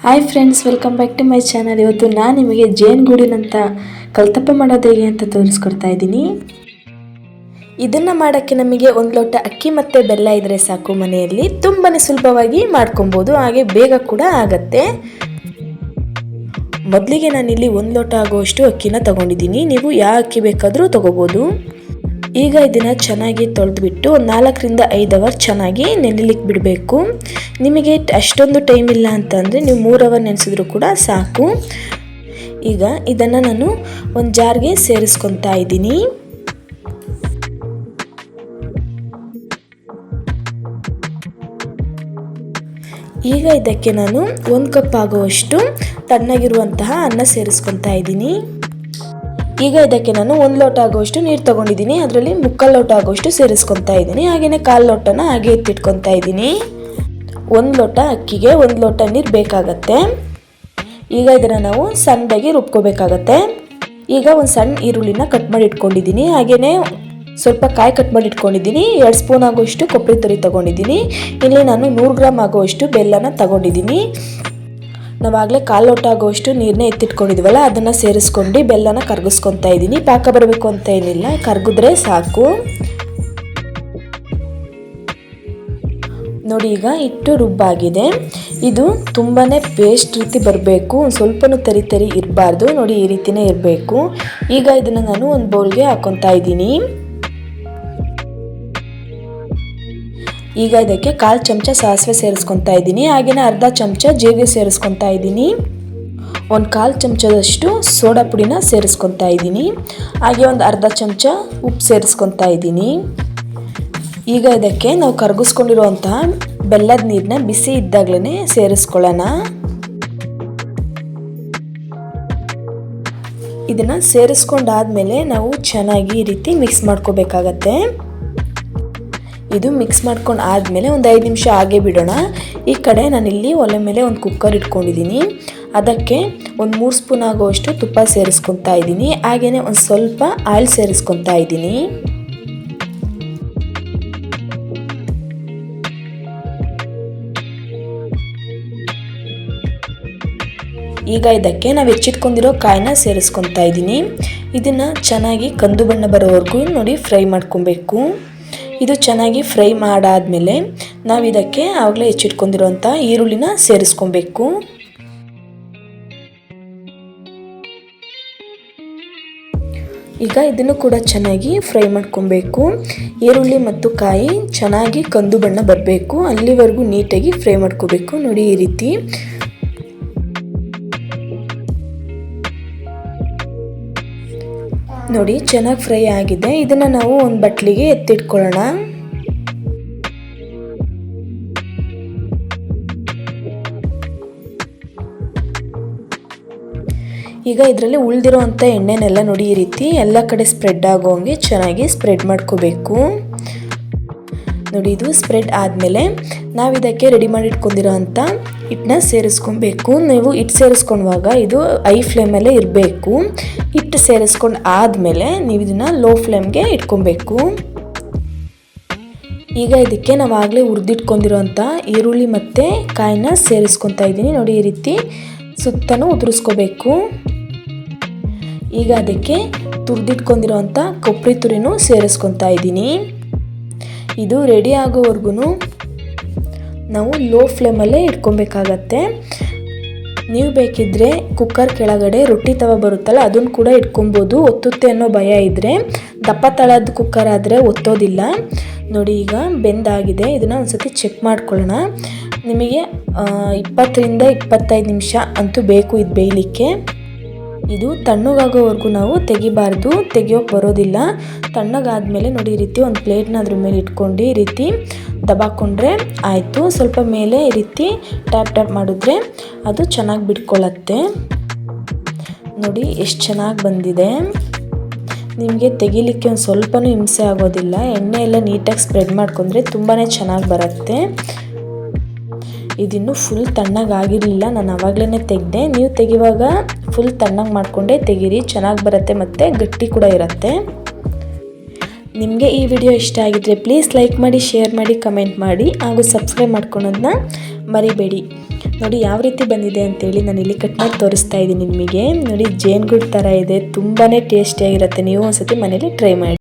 Hi friends, welcome back to my channel. ಇವತ್ತು ನಾನು ನಿಮಗೆ ಜೇನುಗೂಡಿನಂಥ ಕಲ್ತಪ್ಪ ಮಾಡೋದು ಹೇಗೆ ಅಂತ ತೋರಿಸ್ಕೊಡ್ತಾ ಇದ್ದೀನಿ. ಇದನ್ನು ಮಾಡೋಕ್ಕೆ ನಮಗೆ ಒಂದು ಲೋಟ ಅಕ್ಕಿ ಮತ್ತು ಬೆಲ್ಲ ಇದ್ದರೆ ಸಾಕು. ಮನೆಯಲ್ಲಿ ತುಂಬಾ ಸುಲಭವಾಗಿ ಮಾಡ್ಕೊಬೋದು, ಹಾಗೆ ಬೇಗ ಕೂಡ ಆಗತ್ತೆ. ಮೊದಲಿಗೆ ನಾನಿಲ್ಲಿ 1 ಲೋಟ ಆಗುವಷ್ಟು ಅಕ್ಕಿನ ತಗೊಂಡಿದ್ದೀನಿ. ನೀವು ಯಾವ ಅಕ್ಕಿ ಬೇಕಾದರೂ ತಗೋಬೋದು. ಈಗ ಇದನ್ನು ಚೆನ್ನಾಗಿ ತೊಳೆದ್ಬಿಟ್ಟು 4 ರಿಂದ 5 ಅವರ್ ಚೆನ್ನಾಗಿ ನೆನೆಲಿಕ್ಕೆ ಬಿಡಬೇಕು. ನಿಮಗೆ ಅಷ್ಟೊಂದು ಟೈಮ್ ಇಲ್ಲ ಅಂತಂದರೆ ನೀವು 3 ಅವರ್ ನೆನೆಸಿದ್ರೂ ಕೂಡ ಸಾಕು. ಈಗ ಇದನ್ನು ನಾನು ಒಂದು ಜಾರ್ಗೆ ಸೇರಿಸ್ಕೊತಾ ಇದ್ದೀನಿ. ಈಗ ಇದಕ್ಕೆ ನಾನು 1 ಕಪ್ ಆಗುವಷ್ಟು ತಣ್ಣಗಿರುವಂತಹ ಅನ್ನ ಸೇರಿಸ್ಕೊತಾ ಇದ್ದೀನಿ. ಈಗ ಇದಕ್ಕೆ ನಾನು 1 ಲೋಟ ಆಗುವಷ್ಟು ನೀರು ತಗೊಂಡಿದ್ದೀನಿ. ಅದರಲ್ಲಿ 3/4 ಲೋಟ ಆಗುವಷ್ಟು ಸೇರಿಸ್ಕೊತಾ ಇದ್ದೀನಿ. ಹಾಗೆಯೇ 1/4 ಲೋಟನ ಹಾಗೆ ಎತ್ತಿಟ್ಕೊತಾ ಇದ್ದೀನಿ. 1 ಲೋಟ ಅಕ್ಕಿಗೆ 1 ಲೋಟ ನೀರು ಬೇಕಾಗತ್ತೆ. ಈಗ ಇದನ್ನು ನಾವು ಸಣ್ಣದಾಗಿ ರುಬ್ಕೋಬೇಕಾಗತ್ತೆ. ಈಗ ಒಂದು ಸಣ್ಣ ಈರುಳ್ಳಿನ ಕಟ್ ಮಾಡಿ ಇಟ್ಕೊಂಡಿದ್ದೀನಿ. ಹಾಗೆಯೇ ಸ್ವಲ್ಪ ಕಾಯಿ ಕಟ್ ಮಾಡಿ ಇಟ್ಕೊಂಡಿದ್ದೀನಿ. 2 ಸ್ಪೂನ್ ಆಗುವಷ್ಟು ಕೊಬ್ಬರಿ ತುರಿ ತಗೊಂಡಿದ್ದೀನಿ. ಇಲ್ಲಿ ನಾನು 100 ಗ್ರಾಮ್ ಆಗುವಷ್ಟು ಬೆಲ್ಲನ ತಗೊಂಡಿದ್ದೀನಿ. ನಾವಾಗಲೇ 1/4 ಲೋಟ ಆಗುವಷ್ಟು ನೀರನ್ನ ಎತ್ತಿಟ್ಕೊಂಡಿದ್ವಲ್ಲ, ಅದನ್ನು ಸೇರಿಸ್ಕೊಂಡು ಬೆಲ್ಲನ ಕರಗಿಸ್ಕೊತಾ ಇದ್ದೀನಿ. ಪಾಕ ಬರಬೇಕು ಅಂತ ಏನಿಲ್ಲ, ಕರಗಿದ್ರೆ ಸಾಕು. ನೋಡಿ, ಈಗ ಹಿಟ್ಟು ರುಬ್ಬಾಗಿದೆ. ಇದು ತುಂಬಾ ಪೇಸ್ಟ್ ರೀತಿ ಬರಬೇಕು, ಸ್ವಲ್ಪನೂ ತರಿ ತರಿ ಇರಬಾರ್ದು. ನೋಡಿ, ಈ ರೀತಿನೇ ಇರಬೇಕು. ಈಗ ಇದನ್ನು ನಾನು ಒಂದು ಬೌಲ್ಗೆ ಹಾಕೊತಾ ಇದ್ದೀನಿ. ಈಗ ಇದಕ್ಕೆ 1/4 ಚಮಚ ಸಾಸಿವೆ ಸೇರಿಸ್ಕೊತಾ ಇದ್ದೀನಿ. ಹಾಗೆಯೇ ಅರ್ಧ ಚಮಚ ಜೀರಿಗೆ ಸೇರಿಸ್ಕೊತಾ ಇದ್ದೀನಿ. ಒಂದು 1/4 ಚಮಚದಷ್ಟು ಸೋಡಾ ಪುಡಿನ ಸೇರಿಸ್ಕೊತಾ ಇದ್ದೀನಿ. ಹಾಗೆ ಒಂದು ಅರ್ಧ ಚಮಚ ಉಪ್ಪು ಸೇರಿಸ್ಕೊತಾ ಇದ್ದೀನಿ. ಈಗ ಇದಕ್ಕೆ ನಾವು ಕರಗಿಸ್ಕೊಂಡಿರುವಂತಹ ಬೆಲ್ಲದ ನೀರನ್ನ ಬಿಸಿ ಇದ್ದಾಗಲೇ ಸೇರಿಸ್ಕೊಳ್ಳೋಣ. ಇದನ್ನು ಸೇರಿಸ್ಕೊಂಡಾದ್ಮೇಲೆ ನಾವು ಚೆನ್ನಾಗಿ ಈ ರೀತಿ ಮಿಕ್ಸ್ ಮಾಡ್ಕೋಬೇಕಾಗತ್ತೆ. ಇದು ಮಿಕ್ಸ್ ಮಾಡ್ಕೊಂಡು ಆದಮೇಲೆ ಒಂದು 5 ನಿಮಿಷ ಹಾಗೆ ಬಿಡೋಣ. ಈ ಕಡೆ ನಾನಿಲ್ಲಿ ಒಲೆ ಮೇಲೆ ಒಂದು ಕುಕ್ಕರ್ ಇಟ್ಕೊಂಡಿದ್ದೀನಿ. ಅದಕ್ಕೆ ಒಂದು 3 ಸ್ಪೂನ್ ಆಗುವಷ್ಟು ತುಪ್ಪ ಸೇರಿಸ್ಕೊತಾ ಇದ್ದೀನಿ. ಹಾಗೆಯೇ ಒಂದು ಸ್ವಲ್ಪ ಆಯಿಲ್ ಸೇರಿಸ್ಕೊತಾ ಇದ್ದೀನಿ. ಈಗ ಇದಕ್ಕೆ ನಾವು ಹೆಚ್ಚಿಟ್ಕೊಂಡಿರೋ ಕಾಯಿನ ಸೇರಿಸ್ಕೊತಾ ಇದ್ದೀನಿ. ಇದನ್ನು ಚೆನ್ನಾಗಿ ಕಂದು ಬಣ್ಣ ಬರೋವರೆಗೂ ನೋಡಿ ಫ್ರೈ ಮಾಡ್ಕೊಬೇಕು. ಇದು ಚೆನ್ನಾಗಿ ಫ್ರೈ ಮಾಡಾದ್ಮೇಲೆ ನಾವು ಇದಕ್ಕೆ ಆವಾಗಲೇ ಹೆಚ್ಚಿಟ್ಕೊಂಡಿರೋಂಥ ಈರುಳ್ಳಿನ ಸೇರಿಸ್ಕೊಬೇಕು. ಈಗ ಇದನ್ನು ಕೂಡ ಚೆನ್ನಾಗಿ ಫ್ರೈ ಮಾಡ್ಕೊಬೇಕು. ಈರುಳ್ಳಿ ಮತ್ತು ಕಾಯಿ ಚೆನ್ನಾಗಿ ಕಂದು ಬಣ್ಣ ಬರಬೇಕು, ಅಲ್ಲಿವರೆಗೂ ನೀಟಾಗಿ ಫ್ರೈ ಮಾಡ್ಕೋಬೇಕು. ನೋಡಿ, ಈ ರೀತಿ. ನೋಡಿ, ಚೆನ್ನಾಗಿ ಫ್ರೈ ಆಗಿದೆ. ಇದನ್ನು ನಾವು ಒಂದು ಬಟ್ಲಿಗೆ ಎತ್ತಿಟ್ಕೊಳ್ಳೋಣ. ಈಗ ಇದರಲ್ಲಿ ಉಳಿದಿರೋಂಥ ಎಣ್ಣೆನೆಲ್ಲ ನೋಡಿ ಈ ರೀತಿ ಎಲ್ಲ ಕಡೆ ಸ್ಪ್ರೆಡ್ ಆಗೋಂಗೆ ಚೆನ್ನಾಗಿ ಸ್ಪ್ರೆಡ್ ಮಾಡ್ಕೋಬೇಕು. ನೋಡಿ, ಇದು ಸ್ಪ್ರೆಡ್ ಆದಮೇಲೆ ನಾವು ಇದಕ್ಕೆ ರೆಡಿ ಮಾಡಿ ಇಟ್ಕೊಂಡಿರೋ ಅಂಥ ಹಿಟ್ಟನ್ನ ಸೇರಿಸ್ಕೊಬೇಕು. ನೀವು ಹಿಟ್ಟು ಸೇರಿಸ್ಕೊಳ್ಳುವಾಗ ಇದು ಹೈ ಫ್ಲೇಮಲ್ಲೇ ಇರಬೇಕು. ಹಿಟ್ಟು ಸೇರಿಸ್ಕೊಂಡು ಆದಮೇಲೆ ನೀವು ಇದನ್ನು ಲೋ ಫ್ಲೇಮ್ಗೆ ಇಟ್ಕೊಬೇಕು. ಈಗ ಇದಕ್ಕೆ ನಾವು ಆಗಲೇ ಹುರಿದಿಟ್ಕೊಂಡಿರೋಂಥ ಈರುಳ್ಳಿ ಮತ್ತು ಕಾಯಿನ ಸೇರಿಸ್ಕೊತಾ ಇದ್ದೀನಿ. ನೋಡಿ, ಈ ರೀತಿ ಸುತ್ತಲೂ ಉದುರಿಸ್ಕೋಬೇಕು. ಈಗ ಅದಕ್ಕೆ ತುರಿದಿಟ್ಕೊಂಡಿರೋಂಥ ಕೊಬ್ಬರಿ ತುರಿನೂ ಸೇರಿಸ್ಕೊತಾ ಇದ್ದೀನಿ. ಇದು ರೆಡಿ ಆಗೋವರೆಗೂ ನಾವು ಲೋ ಫ್ಲೇಮಲ್ಲೇ ಇಟ್ಕೊಬೇಕಾಗತ್ತೆ. ನೀವು ಬೇಕಿದ್ದರೆ ಕುಕ್ಕರ್ ಕೆಳಗಡೆ ರೊಟ್ಟಿ ತವ ಬರುತ್ತಲ್ಲ, ಅದನ್ನು ಕೂಡ ಇಟ್ಕೊಬೋದು. ಒತ್ತುತ್ತೆ ಅನ್ನೋ ಭಯ ಇದ್ದರೆ. ದಪ್ಪ ತಳದ ಕುಕ್ಕರ್ ಆದರೆ ಒತ್ತೋದಿಲ್ಲ. ನೋಡಿ, ಈಗ ಬೆಂದಾಗಿದೆ. ಇದನ್ನು ಒಂದು ಸತಿ ಚೆಕ್ ಮಾಡ್ಕೊಳ್ಳೋಣ. ನಿಮಗೆ 20 ರಿಂದ 25 ನಿಮಿಷ ಅಂತೂ ಬೇಕು ಇದು ಬೇಯಲಿಕ್ಕೆ. ಇದು ತಣ್ಣಗಾಗೋವರೆಗೂ ನಾವು ತೆಗಿಬಾರ್ದು, ತೆಗಿಯೋಕೆ ಬರೋದಿಲ್ಲ. ತಣ್ಣಗಾದ್ಮೇಲೆ ನೋಡಿ, ಈ ರೀತಿ ಒಂದು ಪ್ಲೇಟ್ನ ಅದ್ರ ಮೇಲೆ ಇಟ್ಕೊಂಡು ಈ ರೀತಿ ದಬಾಕೊಂಡ್ರೆ ಆಯಿತು. ಸ್ವಲ್ಪ ಮೇಲೆ ಈ ರೀತಿ ಟ್ಯಾಪ್ ಮಾಡಿದ್ರೆ ಅದು ಚೆನ್ನಾಗಿ ಬಿಟ್ಕೊಳ್ಳುತ್ತೆ. ನೋಡಿ, ಎಷ್ಟು ಚೆನ್ನಾಗಿ ಬಂದಿದೆ. ನಿಮಗೆ ತೆಗಿಲಿಕ್ಕೆ ಒಂದು ಸ್ವಲ್ಪನೂ ಹಿಂಸೆ ಆಗೋದಿಲ್ಲ. ಎಣ್ಣೆ ಎಲ್ಲ ನೀಟಾಗಿ ಸ್ಪ್ರೆಡ್ ಮಾಡ್ಕೊಂಡ್ರೆ ತುಂಬಾ ಚೆನ್ನಾಗಿ ಬರುತ್ತೆ. ಇದಿನ್ನೂ ಫುಲ್ ತಣ್ಣಗಾಗಿರಲಿಲ್ಲ, ನಾನು ಆವಾಗಲೇ ತೆಗೆದೆ. ನೀವು ತೆಗಿವಾಗ ಫುಲ್ ತಣ್ಣಗೆ ಮಾಡಿಕೊಂಡೇ ತೆಗೀರಿ, ಚೆನ್ನಾಗಿ ಬರುತ್ತೆ ಮತ್ತು ಗಟ್ಟಿ ಕೂಡ ಇರುತ್ತೆ. ನಿಮಗೆ ಈ ವಿಡಿಯೋ ಇಷ್ಟ ಆಗಿದ್ರೆ ಪ್ಲೀಸ್ ಲೈಕ್ ಮಾಡಿ, ಶೇರ್ ಮಾಡಿ, ಕಮೆಂಟ್ ಮಾಡಿ ಹಾಗೂ ಸಬ್ಸ್ಕ್ರೈಬ್ ಮಾಡ್ಕೊಳ್ಳೋದನ್ನ ಮರಿಬೇಡಿ. ನೋಡಿ ಯಾವ ರೀತಿ ಬಂದಿದೆ ಅಂತೇಳಿ ನಾನು ಇಲ್ಲಿ ಕಟ್ ಮಾಡಿ ತೋರಿಸ್ತಾ ಇದ್ದೀನಿ ನಿಮಗೆ. ನೋಡಿ ಜೇನುಗೂಡು ಥರ ಇದೆ, ತುಂಬಾ ಟೇಸ್ಟಿಯಾಗಿರುತ್ತೆ. ನೀವು ಒಂದ್ಸತಿ ಮನೇಲಿ ಟ್ರೈ ಮಾಡಿ.